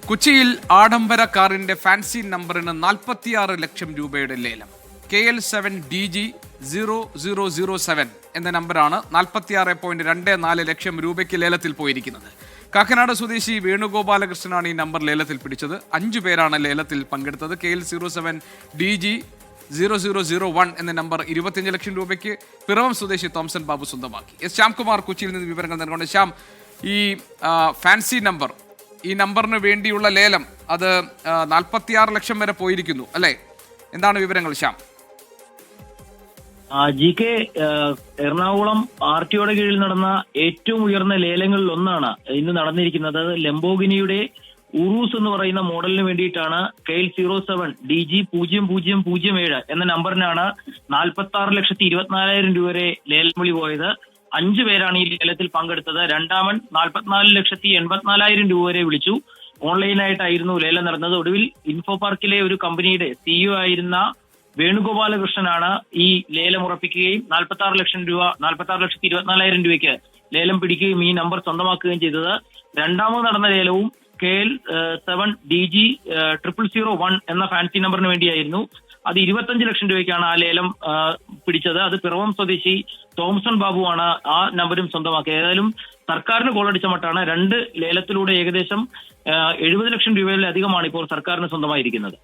കൊച്ചിയിൽ ആഡംബര കാറിന്റെ ഫാൻസി നമ്പറിന് 46 ലക്ഷം രൂപയുടെ ലേലം. KL7DG0007 എന്ന നമ്പറാണ് 46.24 ലക്ഷം രൂപയ്ക്ക് ലേലത്തിൽ പോയിരിക്കുന്നത്. കാക്കനാട് സ്വദേശി വേണുഗോപാലകൃഷ്ണനാണ് ഈ നമ്പർ ലേലത്തിൽ പിടിച്ചത്. 5 പേരാണ് ലേലത്തിൽ പങ്കെടുത്തത്. KL07DG0001 എന്ന നമ്പർ 25 ലക്ഷം രൂപയ്ക്ക് പിറവം സ്വദേശി തോംസൺ ബാബു സ്വന്തമാക്കി. ശ്യാംകുമാർ കൊച്ചിയിൽ നിന്ന് വിവരങ്ങൾ നൽകുന്നുണ്ട്. ശ്യാം, ഈ ഫാൻസി നമ്പർ, ഈ നമ്പറിന് വേണ്ടിയുള്ള ലേലം അത് 46 ലക്ഷം വരെ പോയിരിക്കുന്നു അല്ലേ? എന്താണ് വിവരങ്ങൾ ശ്യാം? GK എറണാകുളം RTOയുടെ കീഴിൽ നടന്ന ഏറ്റവും ഉയർന്ന ലേലങ്ങളിൽ ഒന്നാണ് ഇന്ന് നടന്നിരിക്കുന്നത്. ലംബോഗിനിയുടെ ഉറൂസ് എന്ന് പറയുന്ന മോഡലിന് വേണ്ടിയിട്ടാണ് KL07DG0007 എന്ന നമ്പറിനാണ് 46,24,000 രൂപ വരെ ലേലം വിളി പോയത്. 5 പേരാണ് ഈ ലേലത്തിൽ പങ്കെടുത്തത്. രണ്ടാമൻ 44,84,000 രൂപ വരെ വിളിച്ചു. ഓൺലൈനായിട്ടായിരുന്നു ലേലം നടന്നത്. ഒടുവിൽ ഇൻഫോ പാർക്കിലെ ഒരു കമ്പനിയുടെ CEO ആയിരുന്ന വേണുഗോപാലകൃഷ്ണനാണ് ഈ ലേലം ഉറപ്പിക്കുകയും 46,24,000 രൂപയ്ക്ക് ലേലം പിടിക്കുകയും ഈ നമ്പർ സ്വന്തമാക്കുകയും ചെയ്തത്. രണ്ടാമത് നടന്ന ലേലവും KL7DG0001 എന്ന ഫാൻസി നമ്പറിന് വേണ്ടിയായിരുന്നു. അത് 25 ലക്ഷം രൂപയ്ക്കാണ് ആ ലേലം പിടിച്ചത്. അത് പിറവം സ്വദേശി തോംസൺ ബാബുവാണ് ആ നമ്പരും സ്വന്തമാക്കിയത്. ഏതായാലും സർക്കാരിന് ഗോളടിച്ച മട്ടാണ്. 2 ലേലത്തിലൂടെ ഏകദേശം 70 ലക്ഷം രൂപയിലധികമാണ് ഇപ്പോൾ സർക്കാരിന് സ്വന്തമായിരിക്കുന്നത്.